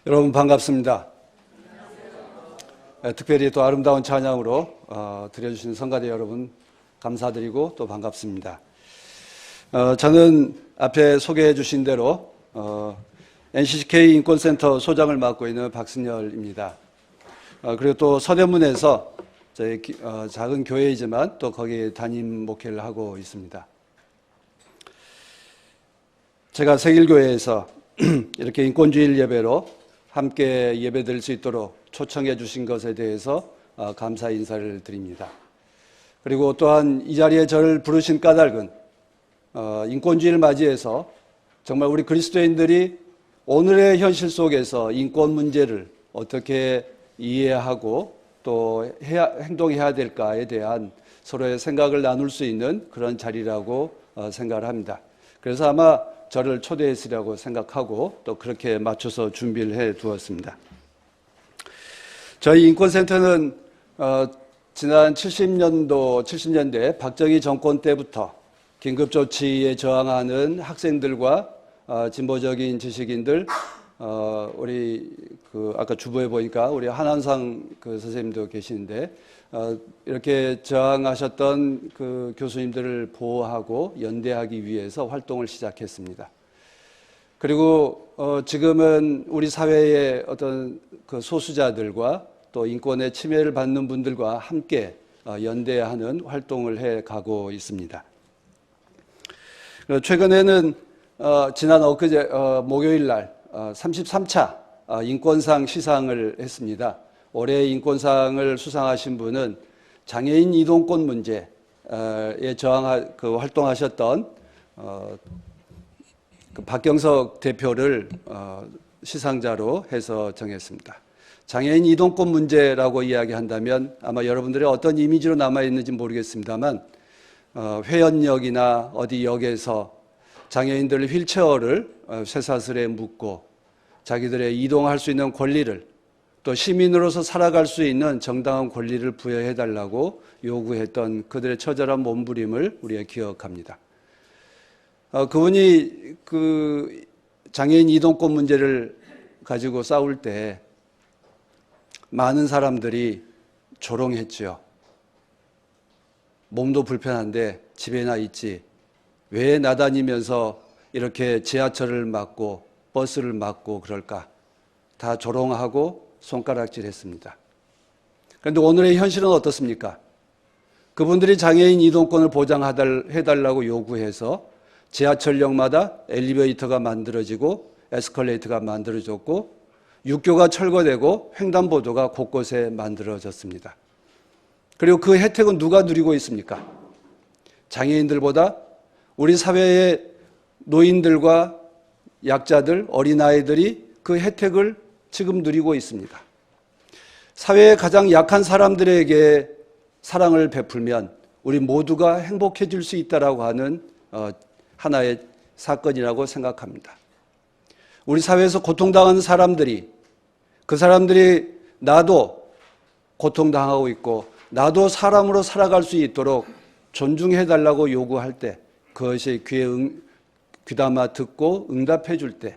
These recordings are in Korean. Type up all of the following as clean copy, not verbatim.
여러분 반갑습니다. 특별히 또 아름다운 찬양으로 드려주신 성가대 여러분 감사드리고 또 반갑습니다. 저는 앞에 소개해 주신 대로 NCCK 인권센터 소장을 맡고 있는 박승열입니다. 그리고 또 서대문에서 저희 작은 교회이지만 또 거기에 담임 목회를 하고 있습니다. 제가 세길교회에서 이렇게 인권주일 예배로 함께 예배드릴 수 있도록 초청해 주신 것에 대해서 감사 인사를 드립니다. 그리고 또한 이 자리에 저를 부르신 까닭은 인권주의를 맞이해서 정말 우리 그리스도인들이 오늘의 현실 속에서 인권 문제를 어떻게 이해하고 또 행동해야 될까에 대한 서로의 생각을 나눌 수 있는 그런 자리라고 생각을 합니다. 그래서 아마 저를 초대했으리라고 생각하고 또 그렇게 맞춰서 준비를 해 두었습니다. 저희 인권센터는 지난 70년대 박정희 정권 때부터 긴급조치에 저항하는 학생들과 진보적인 지식인들, 우리 아까 주부에 보니까 우리 한한상 선생님도 계시는데 이렇게 저항하셨던 그 교수님들을 보호하고 연대하기 위해서 활동을 시작했습니다. 그리고 지금은 우리 사회의 어떤 그 소수자들과 또 인권의 침해를 받는 분들과 함께 연대하는 활동을 해 가고 있습니다. 최근에는 지난 엊그제 목요일 날 33차 인권상 시상을 했습니다. 올해 인권상을 수상하신 분은 장애인 이동권 문제에 활동하셨던 박경석 대표를 시상자로 해서 정했습니다. 장애인 이동권 문제라고 이야기한다면 아마 여러분들의 어떤 이미지로 남아있는지 모르겠습니다만 회원역이나 어디 역에서 장애인들 휠체어를 쇠사슬에 묶고 자기들의 이동할 수 있는 권리를 또 시민으로서 살아갈 수 있는 정당한 권리를 부여해달라고 요구했던 그들의 처절한 몸부림을 우리가 기억합니다. 그분이 그 장애인 이동권 문제를 가지고 싸울 때 많은 사람들이 조롱했지요. 몸도 불편한데 집에나 있지. 왜 나다니면서 이렇게 지하철을 막고 버스를 막고 그럴까? 다 조롱하고 손가락질했습니다. 그런데 오늘의 현실은 어떻습니까? 그분들이 장애인 이동권을 보장해달라고 요구해서 지하철역마다 엘리베이터가 만들어지고 에스컬레이터가 만들어졌고 육교가 철거되고 횡단보도가 곳곳에 만들어졌습니다. 그리고 그 혜택은 누가 누리고 있습니까? 장애인들보다 우리 사회의 노인들과 약자들, 어린아이들이 그 혜택을 지금 누리고 있습니다. 사회의 가장 약한 사람들에게 사랑을 베풀면 우리 모두가 행복해질 수 있다라고 하는 하나의 사건이라고 생각합니다. 우리 사회에서 고통당하는 사람들이 그 사람들이 나도 고통당하고 있고 나도 사람으로 살아갈 수 있도록 존중해달라고 요구할 때 그것이 귀에 귀담아 듣고 응답해 줄 때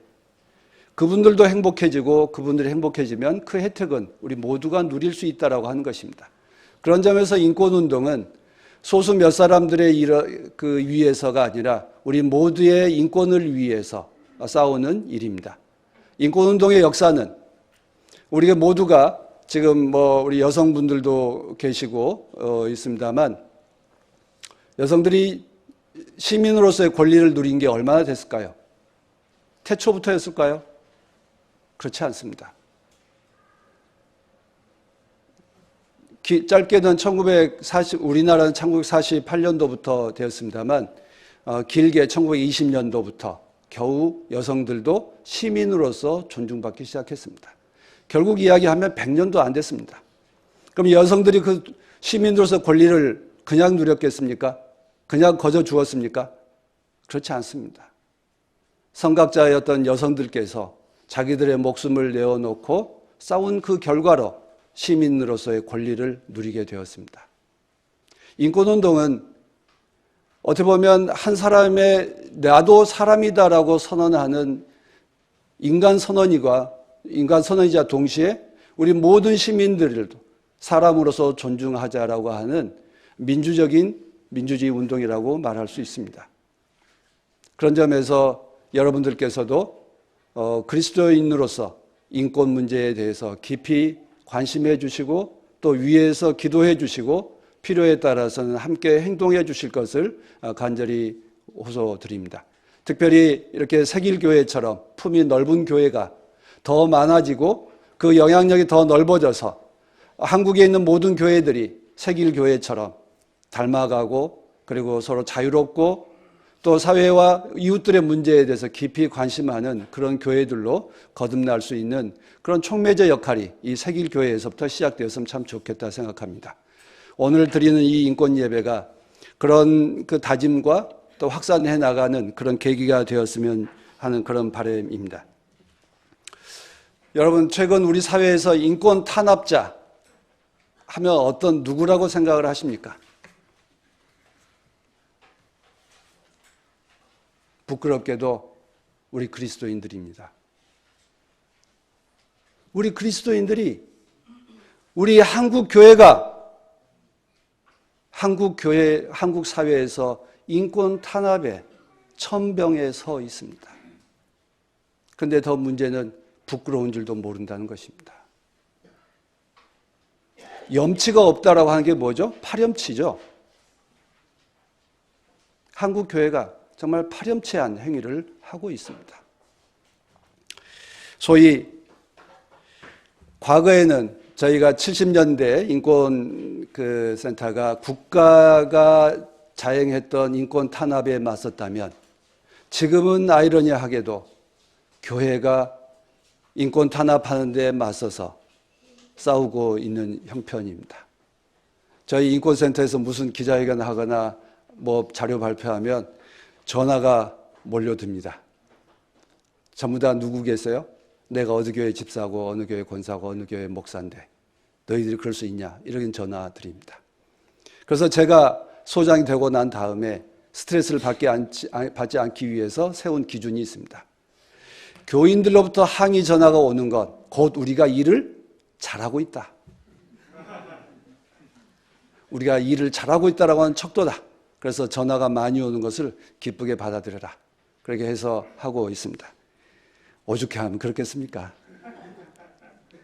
그분들도 행복해지고 그분들이 행복해지면 그 혜택은 우리 모두가 누릴 수 있다라고 하는 것입니다. 그런 점에서 인권운동은 소수 몇 사람들의 위해서가 아니라 우리 모두의 인권을 위해서 싸우는 일입니다. 인권운동의 역사는 우리가 모두가 지금 우리 여성분들도 계시고 있습니다만 여성들이 시민으로서의 권리를 누린 게 얼마나 됐을까요? 태초부터였을까요? 그렇지 않습니다. 짧게는 우리나라는 1948년도부터 되었습니다만 길게 1920년도부터 겨우 여성들도 시민으로서 존중받기 시작했습니다. 결국 이야기하면 100년도 안 됐습니다. 그럼 여성들이 그 시민으로서 권리를 그냥 누렸겠습니까? 그냥 거저 주었습니까? 그렇지 않습니다. 성각자였던 여성들께서 자기들의 목숨을 내어놓고 싸운 그 결과로 시민으로서의 권리를 누리게 되었습니다. 인권운동은 어떻게 보면 한 사람의 나도 사람이다라고 선언하는 인간 선언과 인간 선언이자 동시에 우리 모든 시민들을 사람으로서 존중하자라고 하는 민주주의 운동이라고 말할 수 있습니다. 그런 점에서 여러분들께서도 그리스도인으로서 인권 문제에 대해서 깊이 관심해 주시고 또 위에서 기도해 주시고 필요에 따라서는 함께 행동해 주실 것을 간절히 호소드립니다. 특별히 이렇게 세길교회처럼 품이 넓은 교회가 더 많아지고 그 영향력이 더 넓어져서 한국에 있는 모든 교회들이 세길교회처럼 닮아가고 그리고 서로 자유롭고 또 사회와 이웃들의 문제에 대해서 깊이 관심하는 그런 교회들로 거듭날 수 있는 그런 촉매제 역할이 이 세길교회에서부터 시작되었으면 참 좋겠다 생각합니다. 오늘 드리는 이 인권 예배가 그런 그 다짐과 또 확산해 나가는 그런 계기가 되었으면 하는 그런 바람입니다. 여러분, 최근 우리 사회에서 인권 탄압자 하면 어떤 누구라고 생각을 하십니까? 부끄럽게도 우리 그리스도인들입니다. 우리 그리스도인들이 우리 한국 사회에서 인권 탄압의 천병에 서 있습니다. 그런데 더 문제는 부끄러운 줄도 모른다는 것입니다. 염치가 없다라고 하는 게 뭐죠? 파렴치죠. 한국 교회가 정말 파렴치한 행위를 하고 있습니다. 소위 과거에는 저희가 70년대 인권 센터가 국가가 자행했던 인권 탄압에 맞섰다면 지금은 아이러니하게도 교회가 인권 탄압하는 데 맞서서 싸우고 있는 형편입니다. 저희 인권센터에서 무슨 기자회견 하거나 뭐 자료 발표하면 전화가 몰려듭니다. 전부 다 누구 계세요? 내가 어느 교회 집사고 어느 교회 권사고 어느 교회 목사인데 너희들이 그럴 수 있냐? 이렇게 전화 드립니다. 그래서 제가 소장이 되고 난 다음에 스트레스를 받지 않기 위해서 세운 기준이 있습니다. 교인들로부터 항의 전화가 오는 건 곧 우리가 일을 잘하고 있다. 우리가 일을 잘하고 있다라고 하는 척도다. 그래서 전화가 많이 오는 것을 기쁘게 받아들여라. 그렇게 해서 하고 있습니다. 오죽해 하면 그렇겠습니까?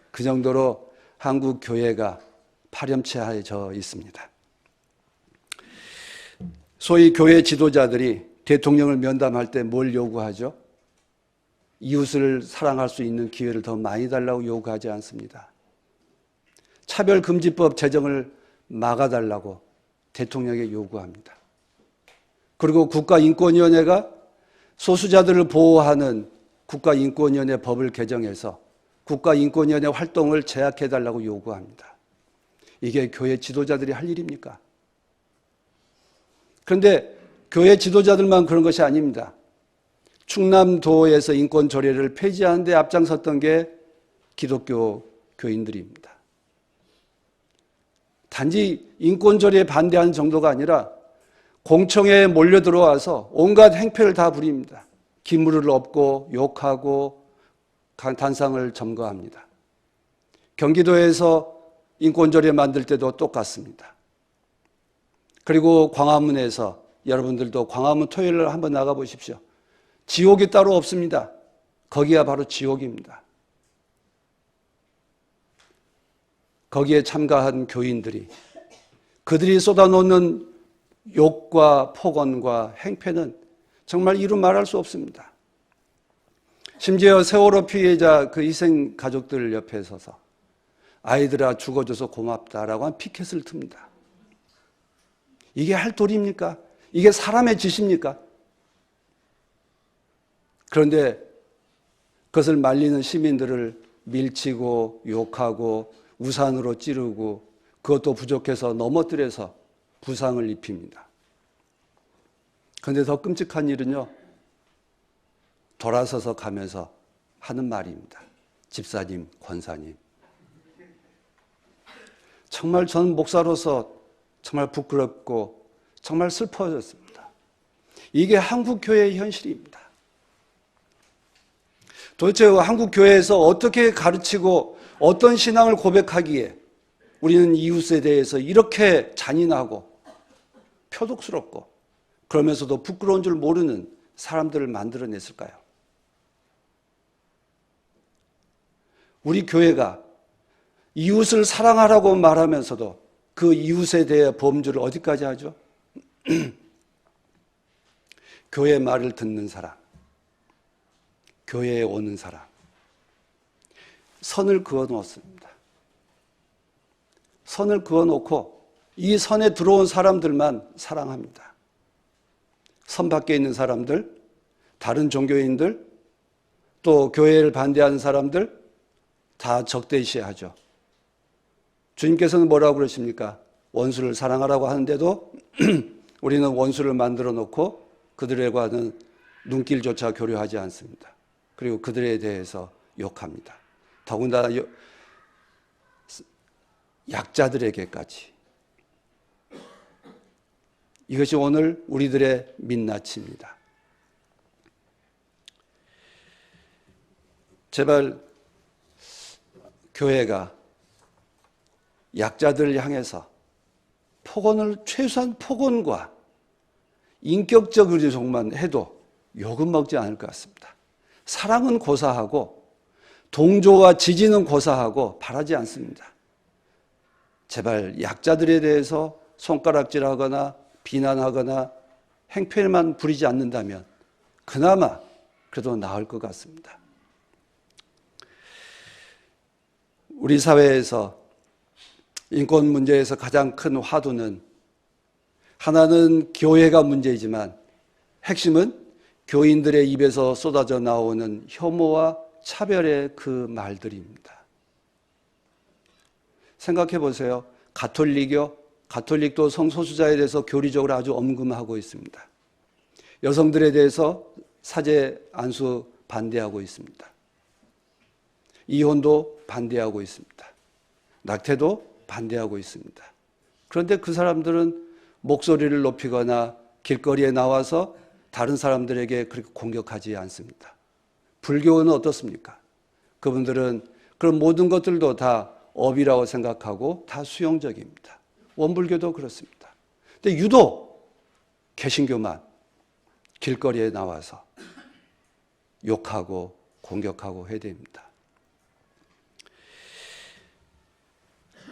그 정도로 한국 교회가 파렴치해져 있습니다. 소위 교회 지도자들이 대통령을 면담할 때 뭘 요구하죠? 이웃을 사랑할 수 있는 기회를 더 많이 달라고 요구하지 않습니다. 차별금지법 제정을 막아달라고 대통령에게 요구합니다. 그리고 국가인권위원회가 소수자들을 보호하는 국가인권위원회 법을 개정해서 국가인권위원회 활동을 제약해달라고 요구합니다. 이게 교회 지도자들이 할 일입니까? 그런데 교회 지도자들만 그런 것이 아닙니다. 충남도에서 인권조례를 폐지하는 데 앞장섰던 게 기독교 교인들입니다. 단지 인권조례에 반대하는 정도가 아니라 공청회에 몰려들어와서 온갖 행패를 다 부립니다. 기물을 엎고 욕하고 단상을 점거합니다. 경기도에서 인권조례 만들 때도 똑같습니다. 그리고 광화문에서 여러분들도 광화문 토요일날 한번 나가보십시오. 지옥이 따로 없습니다. 거기가 바로 지옥입니다. 거기에 참가한 교인들이 그들이 쏟아놓는 욕과 폭언과 행패는 정말 이루 말할 수 없습니다. 심지어 세월호 피해자 그 희생 가족들 옆에 서서 아이들아 죽어줘서 고맙다라고 한 피켓을 틉니다. 이게 할 도리입니까? 이게 사람의 짓입니까? 그런데 그것을 말리는 시민들을 밀치고 욕하고 우산으로 찌르고 그것도 부족해서 넘어뜨려서 부상을 입힙니다. 그런데 더 끔찍한 일은요, 돌아서서 가면서 하는 말입니다. 집사님, 권사님. 정말 저는 목사로서 정말 부끄럽고 정말 슬퍼졌습니다. 이게 한국 교회의 현실입니다. 도대체 한국 교회에서 어떻게 가르치고 어떤 신앙을 고백하기에 우리는 이웃에 대해서 이렇게 잔인하고 표독스럽고 그러면서도 부끄러운 줄 모르는 사람들을 만들어냈을까요? 우리 교회가 이웃을 사랑하라고 말하면서도 그 이웃에 대해 범주를 어디까지 하죠? 교회 말을 듣는 사람, 교회에 오는 사람, 선을 그어 놓습니다. 선을 그어 놓고 이 선에 들어온 사람들만 사랑합니다. 선 밖에 있는 사람들, 다른 종교인들, 또 교회를 반대하는 사람들 다 적대시하죠. 주님께서는 뭐라고 그러십니까? 원수를 사랑하라고 하는데도 우리는 원수를 만들어 놓고 그들과는 눈길조차 교류하지 않습니다. 그리고 그들에 대해서 욕합니다. 더군다나 약자들에게까지. 이것이 오늘 우리들의 민낯입니다. 제발 교회가 약자들을 향해서 최소한 폭언과 인격적 의존만 해도 욕은 먹지 않을 것 같습니다. 사랑은 고사하고 동조와 지지는 고사하고 바라지 않습니다. 제발 약자들에 대해서 손가락질하거나 비난하거나 행패만 부리지 않는다면 그나마 그래도 나을 것 같습니다. 우리 사회에서 인권 문제에서 가장 큰 화두는 하나는 교회가 문제이지만 핵심은 교인들의 입에서 쏟아져 나오는 혐오와 차별의 그 말들입니다. 생각해 보세요. 가톨릭도 성소수자에 대해서 교리적으로 아주 엄금하고 있습니다. 여성들에 대해서 사제 안수 반대하고 있습니다. 이혼도 반대하고 있습니다. 낙태도 반대하고 있습니다. 그런데 그 사람들은 목소리를 높이거나 길거리에 나와서 다른 사람들에게 그렇게 공격하지 않습니다. 불교는 어떻습니까? 그분들은 그런 모든 것들도 다 업이라고 생각하고 다 수용적입니다. 원불교도 그렇습니다. 근데 유독 개신교만 길거리에 나와서 욕하고 공격하고 해댑니다.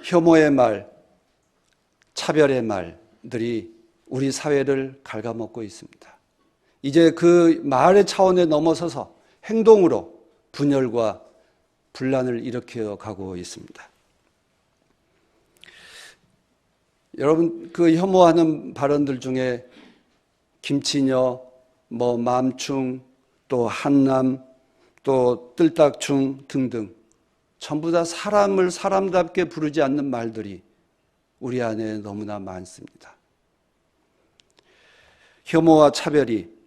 혐오의 말, 차별의 말들이 우리 사회를 갉아먹고 있습니다. 이제 그 말의 차원에 넘어서서 행동으로 분열과 분란을 일으켜 가고 있습니다. 여러분, 그 혐오하는 발언들 중에 김치녀, 맘충, 또 한남, 또 뜰딱충 등등 전부 다 사람을 사람답게 부르지 않는 말들이 우리 안에 너무나 많습니다. 혐오와 차별이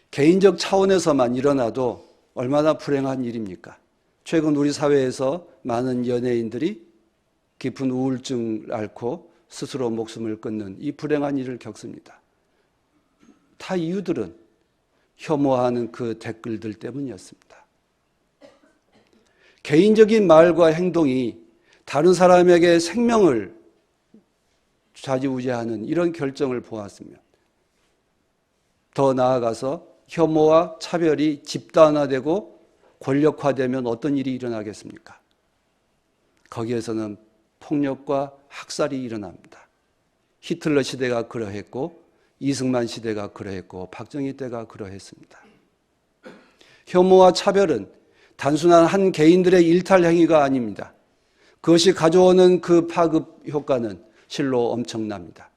개인적 차원에서만 일어나도 얼마나 불행한 일입니까? 최근 우리 사회에서 많은 연예인들이 깊은 우울증을 앓고 스스로 목숨을 끊는 이 불행한 일을 겪습니다. 다 이유들은 혐오하는 그 댓글들 때문이었습니다. 개인적인 말과 행동이 다른 사람에게 생명을 좌지우지하는 이런 결정을 보았으면 더 나아가서 혐오와 차별이 집단화되고 권력화되면 어떤 일이 일어나겠습니까? 거기에서는 폭력과 학살이 일어납니다. 히틀러 시대가 그러했고 이승만 시대가 그러했고 박정희 때가 그러했습니다. 혐오와 차별은 단순한 한 개인들의 일탈 행위가 아닙니다. 그것이 가져오는 그 파급 효과는 실로 엄청납니다.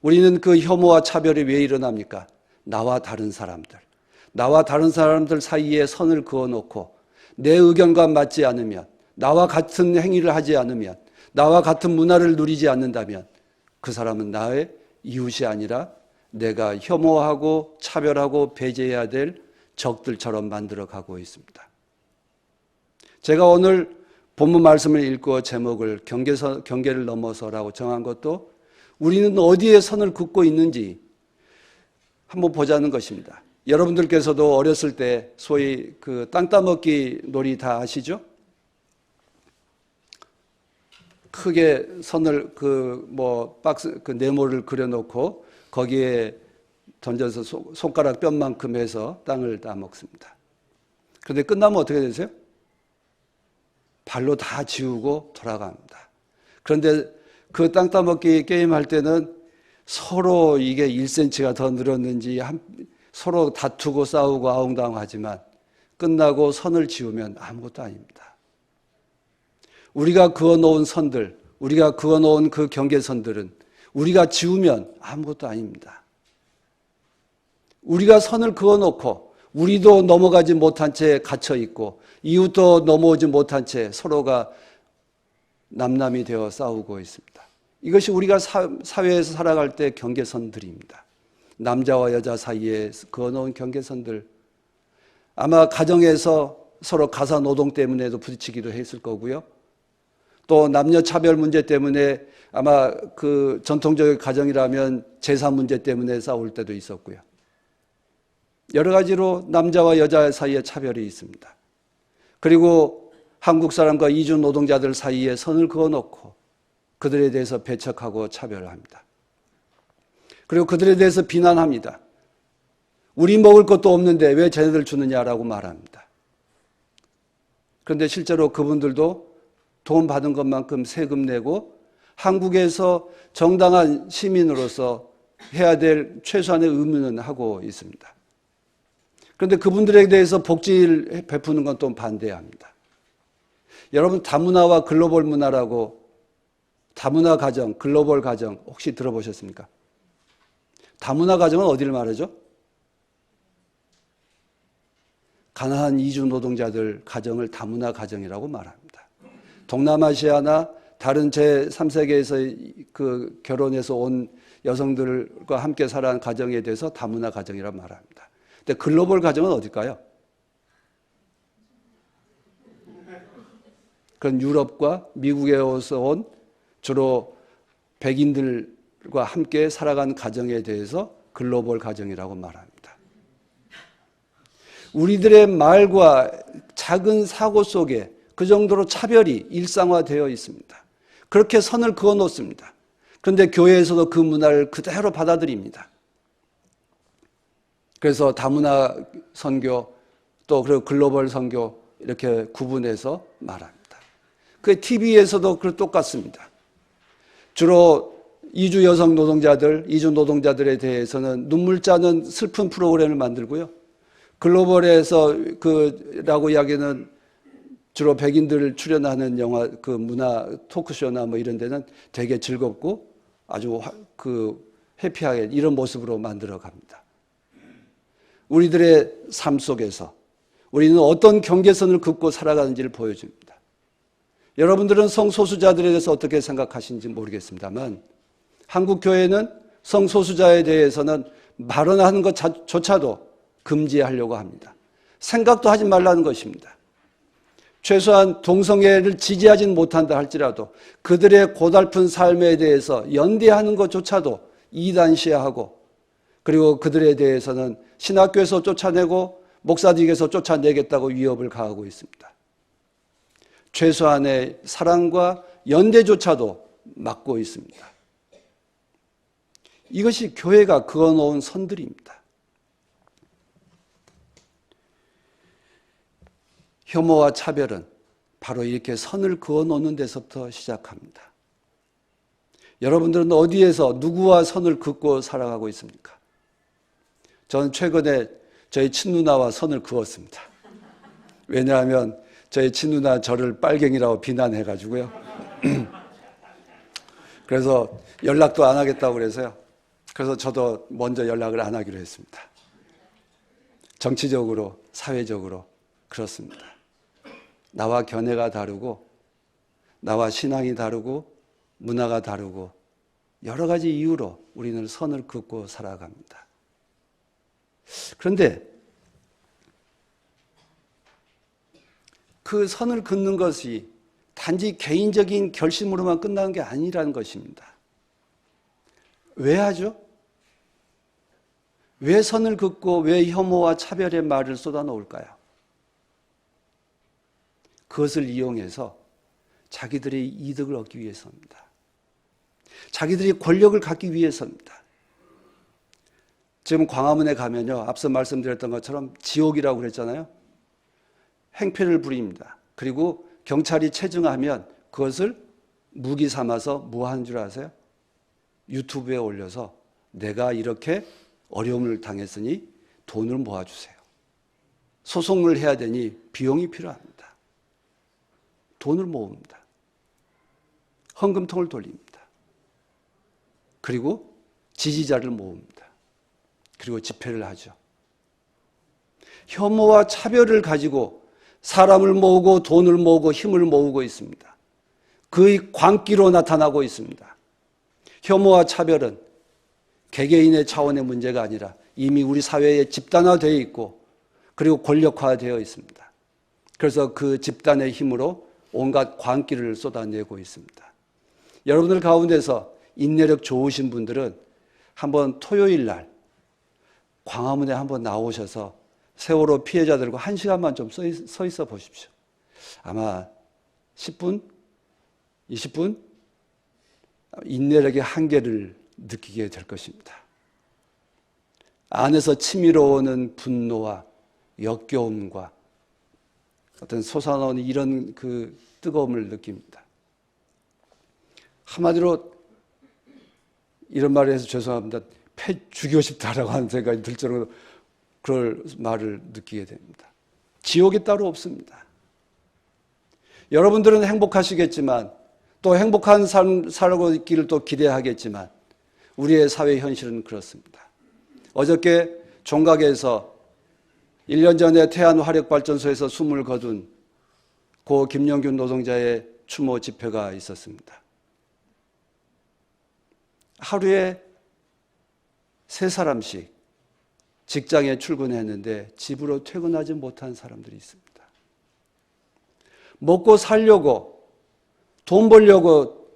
우리는 그 혐오와 차별이 왜 일어납니까? 나와 다른 사람들 사이에 선을 그어놓고 내 의견과 맞지 않으면, 나와 같은 행위를 하지 않으면, 나와 같은 문화를 누리지 않는다면 그 사람은 나의 이웃이 아니라 내가 혐오하고 차별하고 배제해야 될 적들처럼 만들어가고 있습니다. 제가 오늘 본문 말씀을 읽고 제목을 경계를 넘어서라고 정한 것도 우리는 어디에 선을 긋고 있는지 한번 보자는 것입니다. 여러분들께서도 어렸을 때 소위 그 땅 따먹기 놀이 다 아시죠? 크게 선을 박스 네모를 그려놓고 거기에 던져서 손가락 뼈만큼 해서 땅을 따먹습니다. 그런데 끝나면 어떻게 되세요? 발로 다 지우고 돌아갑니다. 그런데 그 땅 따먹기 게임 할 때는 서로 이게 1cm가 더 늘었는지 서로 다투고 싸우고 아웅다웅하지만 끝나고 선을 지우면 아무것도 아닙니다. 우리가 그어놓은 선들, 우리가 그어놓은 그 경계선들은 우리가 지우면 아무것도 아닙니다. 우리가 선을 그어놓고 우리도 넘어가지 못한 채 갇혀있고 이웃도 넘어오지 못한 채 서로가 남남이 되어 싸우고 있습니다. 이것이 우리가 사회에서 살아갈 때 경계선들입니다. 남자와 여자 사이에 그어놓은 경계선들, 아마 가정에서 서로 가사노동 때문에도 부딪히기도 했을 거고요. 또 남녀차별 문제 때문에 아마 그 전통적인 가정이라면 재산 문제 때문에 싸울 때도 있었고요. 여러 가지로 남자와 여자 사이에 차별이 있습니다. 그리고 한국 사람과 이주 노동자들 사이에 선을 그어놓고 그들에 대해서 배척하고 차별합니다. 그리고 그들에 대해서 비난합니다. 우리 먹을 것도 없는데 왜 쟤네들 주느냐라고 말합니다. 그런데 실제로 그분들도 돈 받은 것만큼 세금 내고 한국에서 정당한 시민으로서 해야 될 최소한의 의무는 하고 있습니다. 그런데 그분들에 대해서 복지를 베푸는 건 또 반대합니다. 여러분, 다문화와 글로벌 문화라고, 다문화 가정, 글로벌 가정 혹시 들어보셨습니까? 다문화 가정은 어디를 말하죠? 가난한 이주 노동자들 가정을 다문화 가정이라고 말합니다. 동남아시아나 다른 제3세계에서 그 결혼해서 온 여성들과 함께 살아가는 가정에 대해서 다문화 가정이라고 말합니다. 근데 글로벌 가정은 어딜까요? 그건 유럽과 미국에서 온 주로 백인들과 함께 살아가는 가정에 대해서 글로벌 가정이라고 말합니다. 우리들의 말과 작은 사고 속에 그 정도로 차별이 일상화되어 있습니다. 그렇게 선을 그어 놓습니다. 그런데 교회에서도 그 문화를 그대로 받아들입니다. 그래서 다문화 선교 또 그리고 글로벌 선교 이렇게 구분해서 말합니다. 그 TV에서도 똑같습니다. 주로 이주 여성 노동자들, 이주 노동자들에 대해서는 눈물 짜는 슬픈 프로그램을 만들고요. 글로벌에서 라고 이야기는 주로 백인들 출연하는 영화, 그 문화 토크쇼나 뭐 이런 데는 되게 즐겁고 아주 해피하게 이런 모습으로 만들어 갑니다. 우리들의 삶 속에서 우리는 어떤 경계선을 긋고 살아가는지를 보여줍니다. 여러분들은 성소수자들에 대해서 어떻게 생각하시는지 모르겠습니다만 한국 교회는 성소수자에 대해서는 발언하는 것조차도 금지하려고 합니다. 생각도 하지 말라는 것입니다. 최소한 동성애를 지지하지는 못한다 할지라도 그들의 고달픈 삶에 대해서 연대하는 것조차도 이단시하고 그리고 그들에 대해서는 신학교에서 쫓아내고 목사직에서 쫓아내겠다고 위협을 가하고 있습니다. 최소한의 사랑과 연대조차도 막고 있습니다. 이것이 교회가 그어놓은 선들입니다. 혐오와 차별은 바로 이렇게 선을 그어놓는 데서부터 시작합니다. 여러분들은 어디에서 누구와 선을 긋고 살아가고 있습니까? 저는 최근에 저희 친누나와 선을 그었습니다. 왜냐하면 저희 친누나 저를 빨갱이라고 비난해가지고요. 그래서 연락도 안 하겠다고 그래서요. 그래서 저도 먼저 연락을 안 하기로 했습니다. 정치적으로, 사회적으로 그렇습니다. 나와 견해가 다르고 나와 신앙이 다르고 문화가 다르고 여러 가지 이유로 우리는 선을 긋고 살아갑니다. 그런데 그 선을 긋는 것이 단지 개인적인 결심으로만 끝나는 게 아니라는 것입니다. 왜 하죠? 왜 선을 긋고 왜 혐오와 차별의 말을 쏟아놓을까요? 그것을 이용해서 자기들의 이득을 얻기 위해서입니다. 자기들이 권력을 갖기 위해서입니다. 지금 광화문에 가면요, 앞서 말씀드렸던 것처럼 지옥이라고 그랬잖아요. 행패를 부립니다. 그리고 경찰이 체증하면 그것을 무기 삼아서 뭐 하는 줄 아세요? 유튜브에 올려서 내가 이렇게 어려움을 당했으니 돈을 모아주세요. 소송을 해야 되니 비용이 필요합니다. 돈을 모읍니다. 헌금통을 돌립니다. 그리고 지지자를 모읍니다. 그리고 집회를 하죠. 혐오와 차별을 가지고 사람을 모으고 돈을 모으고 힘을 모으고 있습니다. 그의 광기로 나타나고 있습니다. 혐오와 차별은 개개인의 차원의 문제가 아니라 이미 우리 사회에 집단화되어 있고 그리고 권력화되어 있습니다. 그래서 그 집단의 힘으로 온갖 광기를 쏟아내고 있습니다. 여러분들 가운데서 인내력 좋으신 분들은 한번 토요일 날 광화문에 한번 나오셔서 세월호 피해자들과 1시간만 좀 서 있어 보십시오. 아마 10분, 20분 인내력의 한계를 느끼게 될 것입니다. 안에서 치밀어 오는 분노와 역겨움과 어떤 솟아나오는 이런 그 뜨거움을 느낍니다. 한마디로 이런 말을 해서 죄송합니다. 패 죽이고 싶다라고 하는 생각이 들 정도로 그럴 말을 느끼게 됩니다. 지옥이 따로 없습니다. 여러분들은 행복하시겠지만 또 행복한 삶 살고 있기를 또 기대하겠지만 우리의 사회 현실은 그렇습니다. 어저께 종각에서 1년 전에 태안화력발전소에서 숨을 거둔 고 김영균 노동자의 추모 집회가 있었습니다. 하루에 3사람씩 직장에 출근했는데 집으로 퇴근하지 못한 사람들이 있습니다. 먹고 살려고, 돈 벌려고,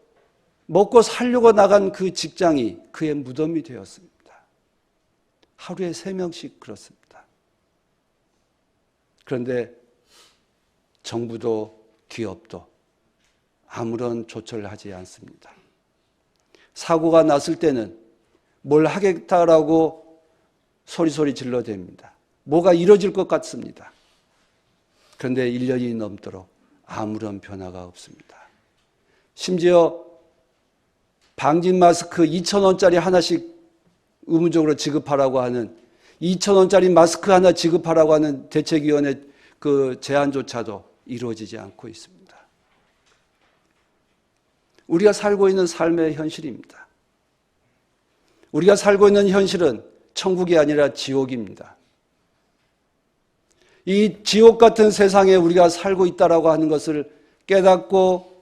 먹고 살려고 나간 그 직장이 그의 무덤이 되었습니다. 하루에 3명씩 그렇습니다. 그런데 정부도 기업도 아무런 조처를 하지 않습니다. 사고가 났을 때는 뭘 하겠다라고 소리소리 질러댑니다. 뭐가 이루어질 것 같습니다. 그런데 1년이 넘도록 아무런 변화가 없습니다. 심지어 방진 마스크 2,000원짜리 하나씩 의무적으로 지급하라고 하는 2,000원짜리 마스크 하나 지급하라고 하는 대책위원회 그 제안조차도 이루어지지 않고 있습니다. 우리가 살고 있는 삶의 현실입니다. 우리가 살고 있는 현실은 천국이 아니라 지옥입니다. 이 지옥 같은 세상에 우리가 살고 있다라고 하는 것을 깨닫고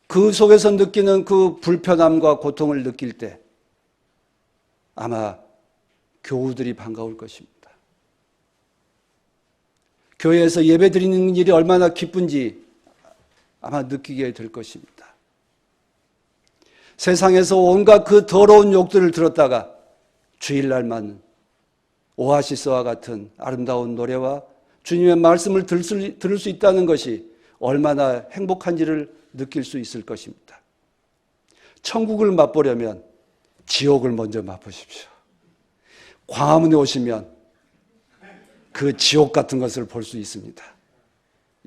그 속에서 느끼는 그 불편함과 고통을 느낄 때 아마 교우들이 반가울 것입니다. 교회에서 예배 드리는 일이 얼마나 기쁜지 아마 느끼게 될 것입니다. 세상에서 온갖 그 더러운 욕들을 들었다가 주일날만 오아시스와 같은 아름다운 노래와 주님의 말씀을 들을 수 있다는 것이 얼마나 행복한지를 느낄 수 있을 것입니다. 천국을 맛보려면 지옥을 먼저 맛보십시오. 광화문에 오시면 그 지옥 같은 것을 볼 수 있습니다.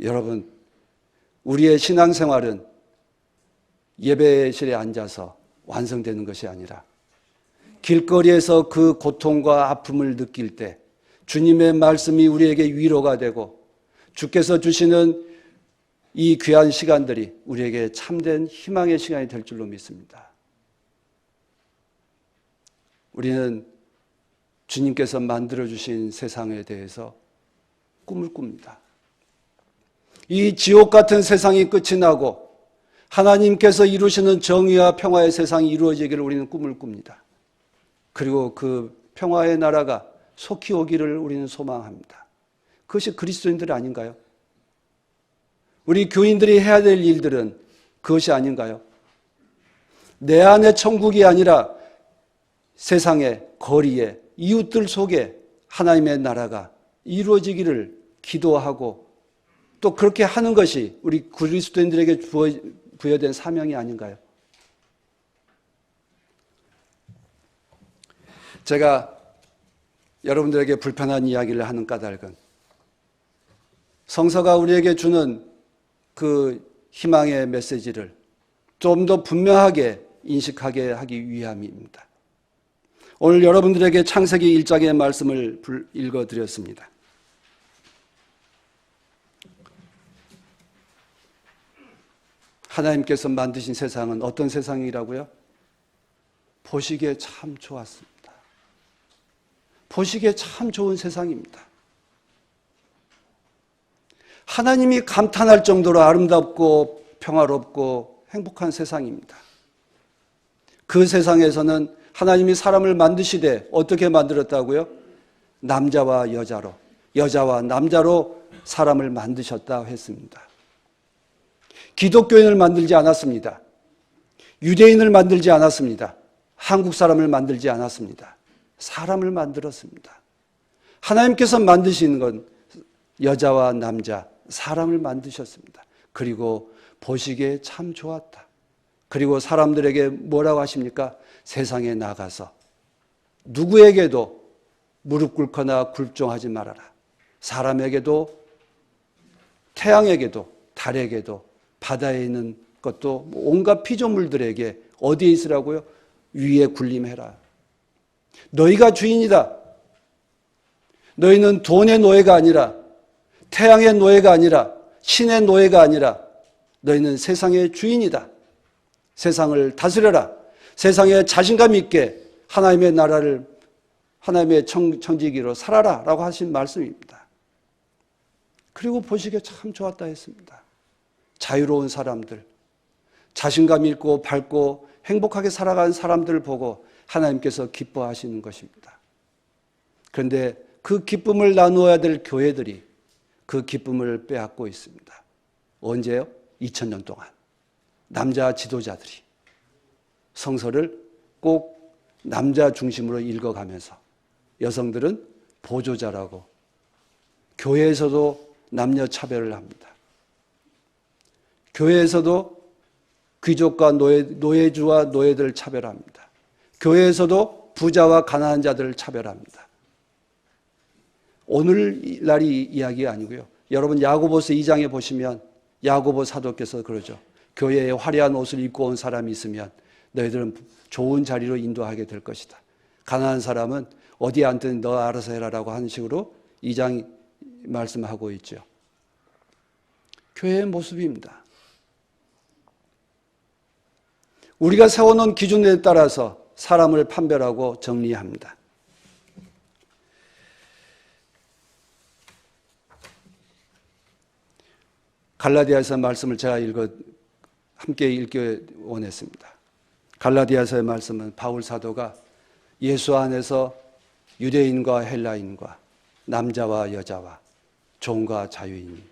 여러분, 우리의 신앙생활은 예배실에 앉아서 완성되는 것이 아니라 길거리에서 그 고통과 아픔을 느낄 때 주님의 말씀이 우리에게 위로가 되고 주께서 주시는 이 귀한 시간들이 우리에게 참된 희망의 시간이 될 줄로 믿습니다. 우리는 주님께서 만들어주신 세상에 대해서 꿈을 꿉니다. 이 지옥 같은 세상이 끝이 나고 하나님께서 이루시는 정의와 평화의 세상이 이루어지기를 우리는 꿈을 꿉니다. 그리고 그 평화의 나라가 속히 오기를 우리는 소망합니다. 그것이 그리스도인들 아닌가요? 우리 교인들이 해야 될 일들은 그것이 아닌가요? 내 안의 천국이 아니라 세상에, 거리에, 이웃들 속에 하나님의 나라가 이루어지기를 기도하고 또 그렇게 하는 것이 우리 그리스도인들에게 부여된 사명이 아닌가요? 제가 여러분들에게 불편한 이야기를 하는 까닭은 성서가 우리에게 주는 그 희망의 메시지를 좀 더 분명하게 인식하게 하기 위함입니다. 오늘 여러분들에게 창세기 1장의 말씀을 읽어드렸습니다. 하나님께서 만드신 세상은 어떤 세상이라고요? 보시기에 참 좋았습니다. 보시기에 참 좋은 세상입니다. 하나님이 감탄할 정도로 아름답고 평화롭고 행복한 세상입니다. 그 세상에서는 하나님이 사람을 만드시되 어떻게 만들었다고요? 남자와 여자로, 여자와 남자로 사람을 만드셨다 했습니다. 기독교인을 만들지 않았습니다. 유대인을 만들지 않았습니다. 한국 사람을 만들지 않았습니다. 사람을 만들었습니다. 하나님께서 만드신 건 여자와 남자, 사람을 만드셨습니다. 그리고 보시기에 참 좋았다. 그리고 사람들에게 뭐라고 하십니까? 세상에 나가서 누구에게도 무릎 꿇거나 굴종하지 말아라. 사람에게도 태양에게도 달에게도 바다에 있는 것도 온갖 피조물들에게 어디에 있으라고요? 위에 군림해라. 너희가 주인이다. 너희는 돈의 노예가 아니라 태양의 노예가 아니라 신의 노예가 아니라 너희는 세상의 주인이다. 세상을 다스려라. 세상에 자신감 있게 하나님의 나라를 하나님의 청지기로 살아라 라고 하신 말씀입니다. 그리고 보시기에 참 좋았다 했습니다. 자유로운 사람들, 자신감 있고 밝고 행복하게 살아가는 사람들을 보고 하나님께서 기뻐하시는 것입니다. 그런데 그 기쁨을 나누어야 될 교회들이 그 기쁨을 빼앗고 있습니다. 언제요? 2000년 동안. 남자 지도자들이 성서를 꼭 남자 중심으로 읽어가면서 여성들은 보조자라고 교회에서도 남녀 차별을 합니다. 교회에서도 귀족과 노예주와 노예들을 차별합니다. 교회에서도 부자와 가난한 자들을 차별합니다. 오늘날이 이야기가 아니고요. 여러분 야고보서 2장에 보시면 야고보 사도께서 그러죠. 교회에 화려한 옷을 입고 온 사람이 있으면 너희들은 좋은 자리로 인도하게 될 것이다. 가난한 사람은 어디에 앉든 너 알아서 해라라고 하는 식으로 2장 말씀하고 있죠. 교회의 모습입니다. 우리가 세워놓은 기준에 따라서 사람을 판별하고 정리합니다. 갈라디아서 말씀을 제가 함께 읽기 원했습니다. 갈라디아서의 말씀은 바울 사도가 예수 안에서 유대인과 헬라인과 남자와 여자와 종과 자유인이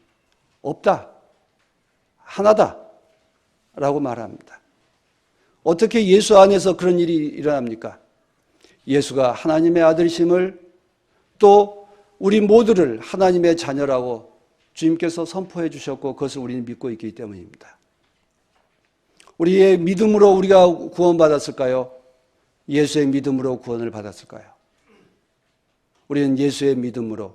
없다. 하나다. 라고 말합니다. 어떻게 예수 안에서 그런 일이 일어납니까? 예수가 하나님의 아들이심을 또 우리 모두를 하나님의 자녀라고 주님께서 선포해 주셨고 그것을 우리는 믿고 있기 때문입니다. 우리의 믿음으로 우리가 구원받았을까요? 예수의 믿음으로 구원을 받았을까요? 우리는 예수의 믿음으로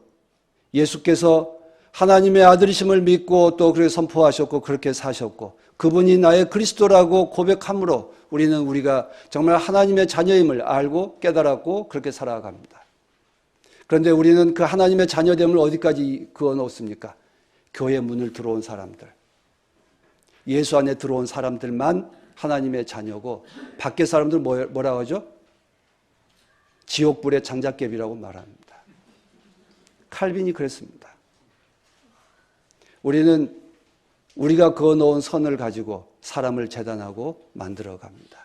예수께서 하나님의 아들이심을 믿고 또 그렇게 선포하셨고 그렇게 사셨고 그분이 나의 그리스도라고 고백함으로 우리가 정말 하나님의 자녀임을 알고 깨달았고 그렇게 살아갑니다. 그런데 우리는 그 하나님의 자녀됨을 어디까지 그어놓습니까? 교회 문을 들어온 사람들, 예수 안에 들어온 사람들만 하나님의 자녀고 밖에 사람들 뭐라고 하죠? 지옥불의 장작개비라고 말합니다. 칼빈이 그랬습니다. 우리는 우리가 그어놓은 선을 가지고 사람을 재단하고 만들어갑니다.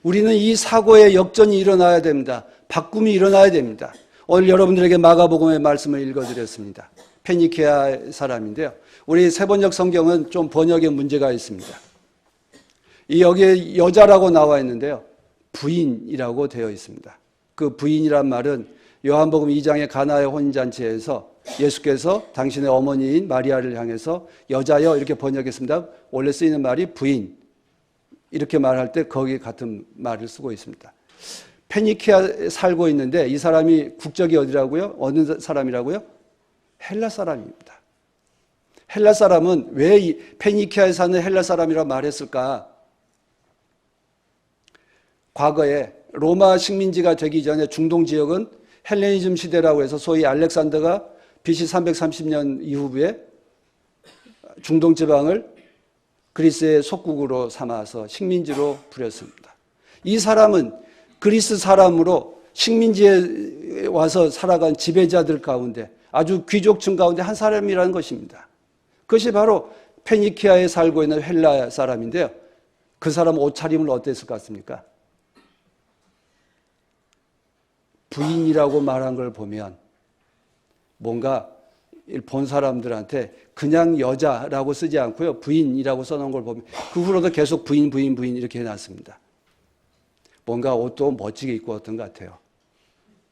우리는 이 사고의 역전이 일어나야 됩니다. 바꿈이 일어나야 됩니다. 오늘 여러분들에게 마가복음의 말씀을 읽어드렸습니다. 페니키아 사람인데요. 우리 세번역 성경은 좀 번역에 문제가 있습니다. 여기에 여자라고 나와 있는데요. 부인이라고 되어 있습니다. 그 부인이란 말은 요한복음 2장의 가나의 혼인잔치에서 예수께서 당신의 어머니인 마리아를 향해서 여자여 이렇게 번역했습니다. 원래 쓰이는 말이 부인 이렇게 말할 때 거기 같은 말을 쓰고 있습니다. 페니키아에 살고 있는데 이 사람이 국적이 어디라고요? 어느 사람이라고요? 헬라 사람입니다. 헬라 사람은 왜 이 페니키아에 사는 헬라 사람이라고 말했을까? 과거에 로마 식민지가 되기 전에 중동 지역은 헬레니즘 시대라고 해서 소위 알렉산더가 BC 330년 이후에 중동 지방을 그리스의 속국으로 삼아서 식민지로 부렸습니다. 이 사람은 그리스 사람으로 식민지에 와서 살아간 지배자들 가운데 아주 귀족층 가운데 한 사람이라는 것입니다. 그것이 바로 페니키아에 살고 있는 헬라 사람인데요. 그 사람 옷차림은 어땠을 것 같습니까? 부인이라고 말한 걸 보면 뭔가 본 사람들한테 그냥 여자라고 쓰지 않고요. 부인이라고 써놓은 걸 보면 그 후로도 계속 부인 이렇게 해놨습니다. 뭔가 옷도 멋지게 입고 왔던 것 같아요.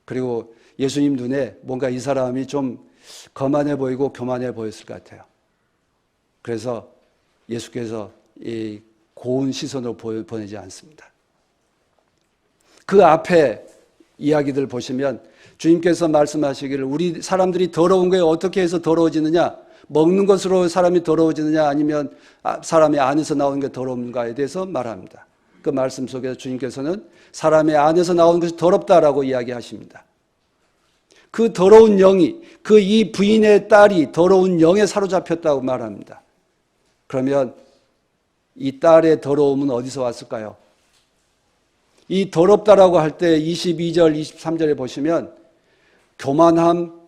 그리고 예수님 눈에 뭔가 이 사람이 좀 거만해 보이고 교만해 보였을 것 같아요. 그래서 예수께서 이 고운 시선으로 보내지 않습니다. 그 앞에 이야기들 보시면 주님께서 말씀하시기를 우리 사람들이 더러운 거에 어떻게 해서 더러워지느냐, 먹는 것으로 사람이 더러워지느냐 아니면 사람의 안에서 나오는 게 더러운가에 대해서 말합니다. 그 말씀 속에서 주님께서는 사람의 안에서 나오는 것이 더럽다라고 이야기하십니다. 그 더러운 영이 그 이 부인의 딸이 더러운 영에 사로잡혔다고 말합니다. 그러면 이 딸의 더러움은 어디서 왔을까요? 이 더럽다라고 할 때 22절, 23절에 보시면 교만함,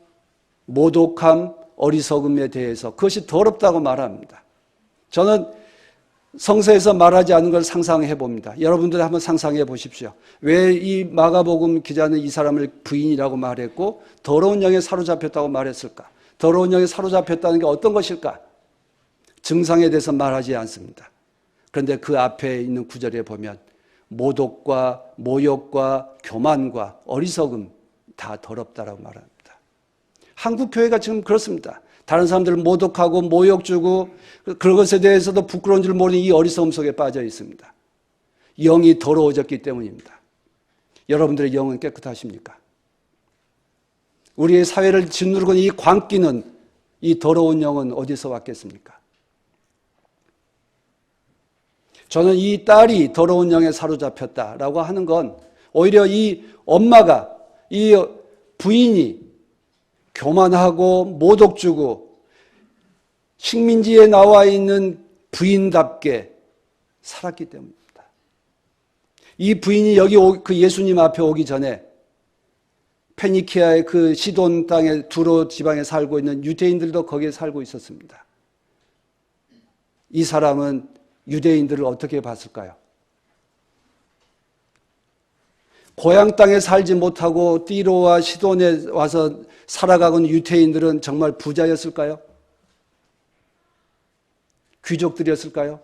모독함, 어리석음에 대해서 그것이 더럽다고 말합니다. 저는 성서에서 말하지 않은 걸 상상해 봅니다. 여러분들 한번 상상해 보십시오. 왜 이 마가복음 기자는 이 사람을 부인이라고 말했고 더러운 영에 사로잡혔다고 말했을까? 더러운 영에 사로잡혔다는 게 어떤 것일까? 증상에 대해서 말하지 않습니다. 그런데 그 앞에 있는 구절에 보면 모독과 모욕과 교만과 어리석음 다 더럽다라고 말합니다. 한국 교회가 지금 그렇습니다. 다른 사람들을 모독하고 모욕 주고 그런 것에 대해서도 부끄러운 줄 모르는 이 어리석음 속에 빠져 있습니다. 영이 더러워졌기 때문입니다. 여러분들의 영은 깨끗하십니까? 우리의 사회를 짓누르고 있는 이 광기는, 이 더러운 영은 어디서 왔겠습니까? 저는 이 딸이 더러운 영에 사로잡혔다라고 하는 건 오히려 이 엄마가, 이 부인이 교만하고 모독 주고 식민지에 나와 있는 부인답게 살았기 때문입니다. 이 부인이 여기 그 예수님 앞에 오기 전에 페니키아의 그 시돈 땅의 두로 지방에 살고 있는 유대인들도 거기에 살고 있었습니다. 이 사람은 유대인들을 어떻게 봤을까요? 고향 땅에 살지 못하고 띠로와 시돈에 와서 살아가는 유대인들은 정말 부자였을까요? 귀족들이었을까요?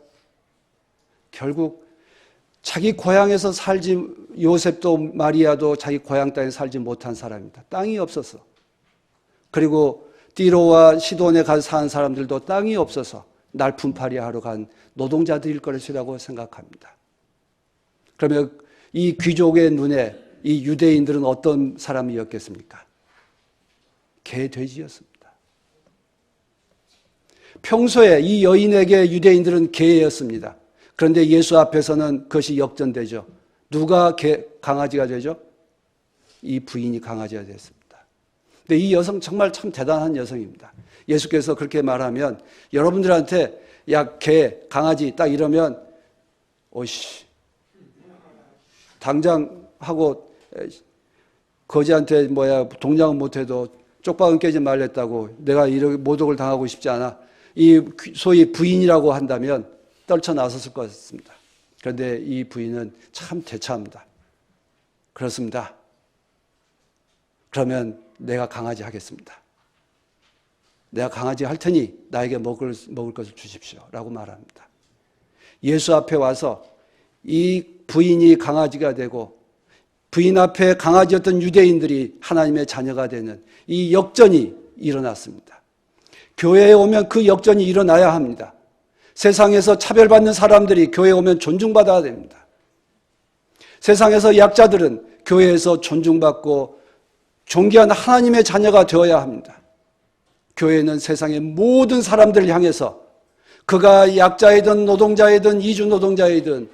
결국 자기 고향에서 요셉도 마리아도 자기 고향 땅에 살지 못한 사람입니다. 땅이 없어서. 그리고 띠로와 시돈에 가서 사는 사람들도 땅이 없어서 날품팔이 하러 간 노동자들일 것이라고 생각합니다. 그러면 이 귀족의 눈에 이 유대인들은 어떤 사람이었겠습니까? 개돼지였습니다. 평소에 이 여인에게 유대인들은 개였습니다. 그런데 예수 앞에서는 그것이 역전되죠. 누가 강아지가 되죠? 이 부인이 강아지가 됐습니다. 근데 이 여성 정말 참 대단한 여성입니다. 예수께서 그렇게 말하면 여러분들한테 야, 개, 강아지 딱 이러면 오씨 당장 하고 거지한테 동냥은 못해도 쪽박은 깨지 말랬다고 내가 이렇게 모독을 당하고 싶지 않아. 이 소위 부인이라고 한다면 떨쳐나섰을 것 같습니다. 그런데 이 부인은 참 대차합니다. 그렇습니다. 그러면 내가 강아지 하겠습니다. 내가 강아지 할 테니 나에게 먹을 것을 주십시오. 라고 말합니다. 예수 앞에 와서 이 부인이 강아지가 되고 부인 앞에 강아지였던 유대인들이 하나님의 자녀가 되는 이 역전이 일어났습니다. 교회에 오면 그 역전이 일어나야 합니다. 세상에서 차별받는 사람들이 교회에 오면 존중받아야 됩니다. 세상에서 약자들은 교회에서 존중받고 존귀한 하나님의 자녀가 되어야 합니다. 교회는 세상의 모든 사람들을 향해서 그가 약자이든 노동자이든 이주 노동자이든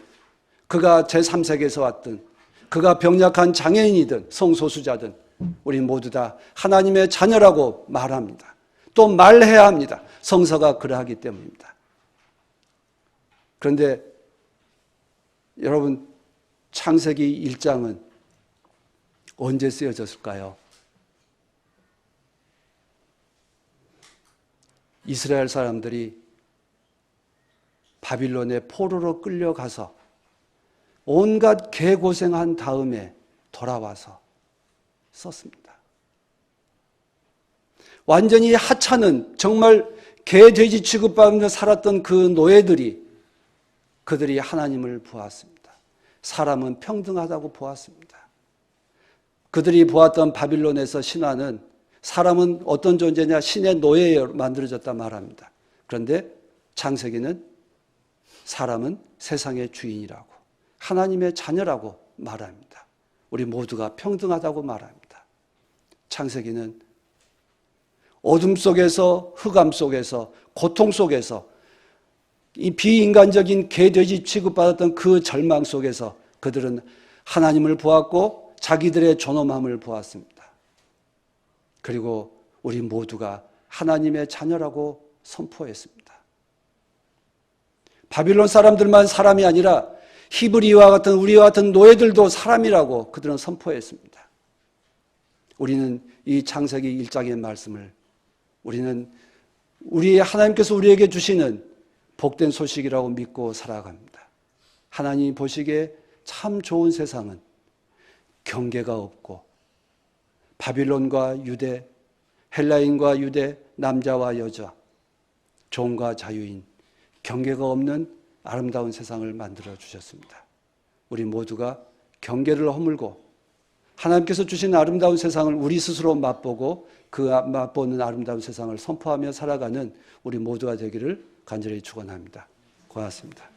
그가 제3세계에서 왔든 그가 병약한 장애인이든 성소수자든 우리 모두 다 하나님의 자녀라고 말합니다. 또 말해야 합니다. 성서가 그러하기 때문입니다. 그런데 여러분, 창세기 1장은 언제 쓰여졌을까요? 이스라엘 사람들이 바빌론의 포로로 끌려가서 온갖 개고생한 다음에 돌아와서 썼습니다. 완전히 하찮은 정말 개, 돼지 취급받으며 살았던 그 노예들이 그들이 하나님을 보았습니다. 사람은 평등하다고 보았습니다. 그들이 보았던 바빌론에서 신화는 사람은 어떤 존재냐? 신의 노예로 만들어졌다 말합니다. 그런데 창세기는 사람은 세상의 주인이라고 하나님의 자녀라고 말합니다. 우리 모두가 평등하다고 말합니다. 창세기는 어둠 속에서 흑암 속에서 고통 속에서 이 비인간적인 개, 돼지 취급받았던 그 절망 속에서 그들은 하나님을 보았고 자기들의 존엄함을 보았습니다. 그리고 우리 모두가 하나님의 자녀라고 선포했습니다. 바빌론 사람들만 사람이 아니라 히브리와 같은 우리와 같은 노예들도 사람이라고 그들은 선포했습니다. 우리는 이 창세기 1장의 말씀을 우리는 우리 하나님께서 우리에게 주시는 복된 소식이라고 믿고 살아갑니다. 하나님이 보시기에 참 좋은 세상은 경계가 없고 바빌론과 유대, 헬라인과 유대, 남자와 여자, 종과 자유인, 경계가 없는 아름다운 세상을 만들어 주셨습니다. 우리 모두가 경계를 허물고 하나님께서 주신 아름다운 세상을 우리 스스로 맛보고 그 맛보는 아름다운 세상을 선포하며 살아가는 우리 모두가 되기를 간절히 축원합니다. 고맙습니다.